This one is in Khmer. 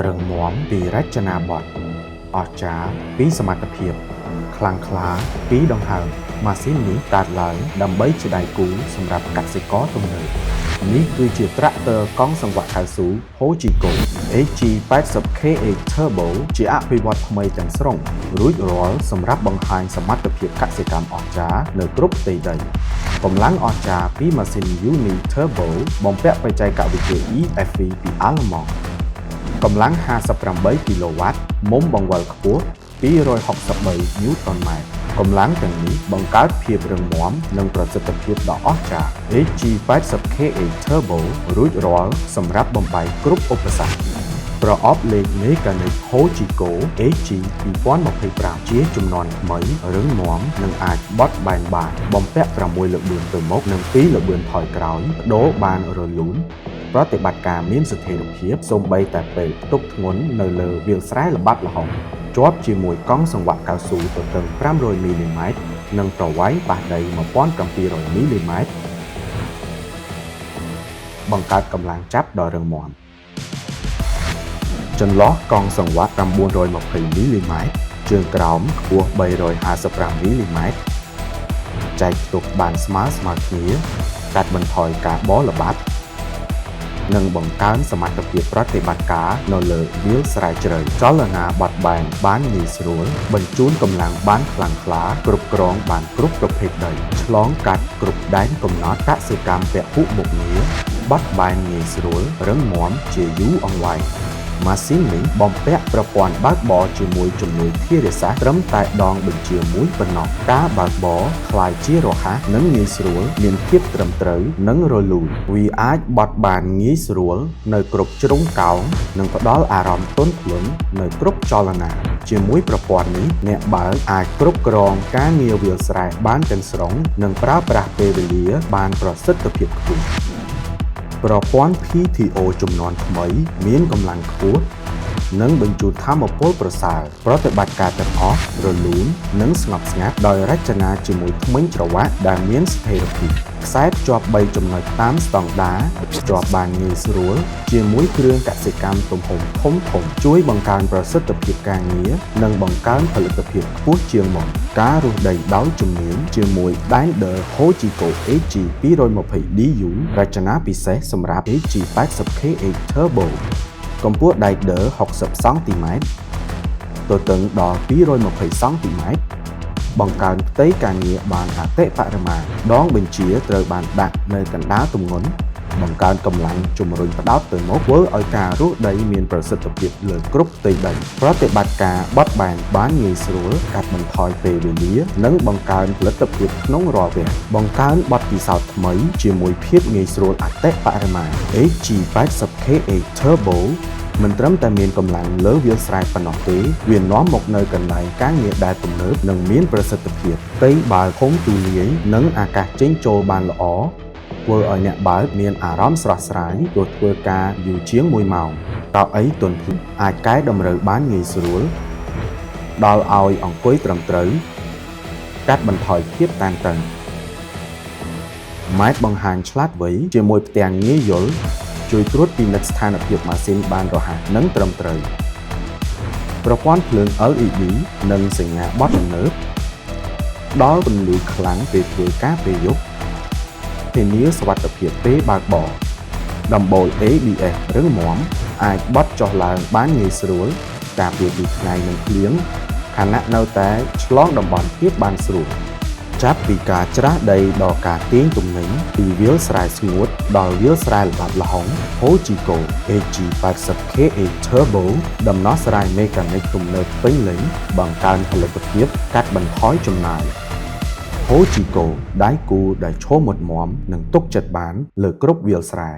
រឹងមាំពីរចនាបថអស្ចារ្យពីសមត្ថភាពខ្លាំងក្លាពីដង្ហើមម៉ាស៊ីននេះកើតឡើងដើម្បីជាដៃគូសម្រាប់កសិករទំនើបនេះគឺជាត្រាក់ទ័រកង់សង្វាក់កៅស៊ូ Hojiko HG80KA Turbo ជាអភិវឌ្ឍថ្មីទាំងស្រុងរួចរាល់សម្រាប់បង្ហាញសមត្ថភាពកសិកម្មអស្ចារ្យនៅគ្រប់ផ្ទៃដីកម្លាំងអស្ចារ្យពីម៉ាស៊ីន Uni Turbo បំពាក់បច្ចេកវិទ្យា EFV ពីអាល្លឺម៉ង់កម្លាំង58គីឡូវ៉ាត់មុំបង្វិលខ្ពស់263 Newton ម៉ែត្រកម្លាំងទាំងនេះបង្កើតភាពរឹងមាំនិងប្រសិទ្ធភាពដ៏អស្ចារ្យ HG80KA Turbo រួចរាល់សម្រាប់បំបែកគ្រប់ឧបសគ្គប្រអប់លេខមេកានិក Hojiko HG 2025ជាជំនាន់ថ្មីរឹងមាំនិងអាចបត់បែនបានបំពាក់6ល្បឿនទៅមុខនិង2ល្បឿនថយក្រោយបដូរបានរលូនប្រតិបត្តិការមានស្ថិរភាពសូម្បីតែពេលផ្ទុកធ្ងន់នៅលើវាលស្រែល្បាត់ល្ហុងជាប់ជាមួយកង់សង្វាក់កៅស៊ូទទឹង500មីលីម៉ែត្រនិងប្រវែងប៉ះដី1700មីលីម៉ែត្របង្កើតកម្លាំងចាប់ដ៏រឹងមាំចន្លោះកង់សង្វាក់920មីលីម៉ែត្រជើងក្រោមខ្ពស់355មីលីម៉ែត្រចែកផ្ទុកបានស្មើគ្នាកាត់បន្ថយការបរល្បាត់និងបង្កើនសមត្ថភាពប្រតិបត្តិការនៅលើវាលស្រែជ្រៅចលនាបត់បែនបានងាយស្រួលបញ្ជូនកម្លាំងបានខ្លាំងក្លាគ្រប់គ្រងបានគ្រប់ប្រភេទដីឆ្លងកាត់គ្រប់ដែនកំណត់កសិកម្មពហុមុខងារបត់បែនងាយស្រួលរឹងមាំជាយូរអង្វែងម៉ាស៊ីននេះបំពាក់ប្រព័ន្ធបើកបរជាមួយជំនួយធារាសាស្ត្រត្រឹមតែដងបញ្ជាមួយប៉ុណ្ណោះការបើកបរคล้ายជារហ័សនិងងាយស្រួលមានភាពត្រឹមត្រូវនិងរលូនវាអាចបត់បានងាយស្រួលនៅគ្រប់ជ្រុងកោងនិងផ្ដល់អារម្មណ៍ទន់ភ្លន់នៅគ្រប់ចលនាជាមួយប្រព័ន្ធនេះអ្នកបើកអាចគ្រប់គ្រងការងារវាលស្រែបានទាំងស្រុងនិងប្រើប្រាស់ពេលវេលាបានប្រសិទ្ធភាពខ្ពស់ប្រព័ន្ធ PTO ជំនាន់ថ្មីមានកម្លាំងខ្ពស់និងបញ្ជូនថាមពលប្រសើរប្រតិបត្តិការទាំងអស់រលូននិងស្ងប់ស្ងាត់ដោយរចនាជាមួយធ្មេញច្រវាក់ដែលមានស្ថិរភាពខ្សែភ្ជាប់3ចំណុចតាមស្តង់ដារភ្ជាប់បានងាយស្រួលជាមួយគ្រឿងកសិកម្មទំហំធំជួយបង្កើនប្រសិទ្ធភាពការងារនិងបង្កើនផលិតភាពខ្ពស់ជាងមុនការរុះដីដោយជំនាញជាមួយដែនដឺ Hojiko HG 220DU រចនាពិសេសសម្រាប់ HG80KA Turbo កម្ពស់ដែកដឺ60សង់ទីម៉ែត្រទទឹងដល់220សង់ទីម៉ែត្របង្កើនផ្ទៃការងារបានអតិបរមាដងបញ្ជាត្រូវបានដាក់នៅកណ្ដាលទម្ងន់បង្កើនកម្លាំងជំរុញផ្ដោតទៅមុខធ្វើឲ្យការរុះដីមានប្រសិទ្ធភាពលើគ្រប់ផ្ទៃដីប្រតិបត្តិការបត់បែនបានងាយស្រួលកាត់បន្ថយពេលវេលានិងបង្កើនផលិតភាពក្នុងរាល់វគ្គបង្កើនបទពិសោធន៍ថ្មីជាមួយភាពងាយស្រួលអតិបរមា HG80KA Turbo មិនត្រឹមតែមានកម្លាំងលើវាលស្រែប៉ុណ្ណោះទេវានាំមកនៅកន្លែងការងារដែលទំនើបនិងមានប្រសិទ្ធភាពផ្ទៃបាល់ធំទូលាយនិងអាកាសចេញចូលបានល្អធ្វើឲ្យអ្នកបើកមានអារម្មណ៍ស្រស់ស្រាយទោះធ្វើការយូរជាង1ម៉ោងតើអីទន់ភ្លឺអាចកែតម្រូវបានងាយស្រួលដល់ឲ្យអង្គុយត្រឹមត្រូវកាត់បន្ថយភាពតានតឹងម៉ែត្របង្ហាញឆ្លាតវៃជាមួយផ្ទាំងងាយយល់ជួយត្រួតពិនិត្យស្ថានភាពម៉ាស៊ីនបានរហ័សនិងត្រឹមត្រូវប្រព័ន្ធភ្លើង LED និងសញ្ញាបត់ទំនើបដល់ពន្លឺខ្លាំងពេលធ្វើការពេលយប់ធានាសុវត្ថិភាពពេលបើកបរដំបូល ABS រឹងមាំអាចបត់ចុះឡើងបានងាយស្រួលការពារពីថ្ងៃនិងភ្លៀងខណៈនៅតែឆ្លងតំបន់ទាបបានស្រួលចាប់ពីការច្រាសដីដល់ការទាញទំនិញពីវាលស្រែស្ងួតដល់វាលស្រែល្បាប់ល្ហុង Hojiko HG80KA Turbo ដំណោះស្រាយមេកានិកទំនើបពេញលេញបង្កើនផលិតភាពកាត់បន្ថយចំណាយ Hojiko ដៃគូដែលឈរមុតមាំនិងទុកចិត្តបានលើគ្រប់វាលស្រែ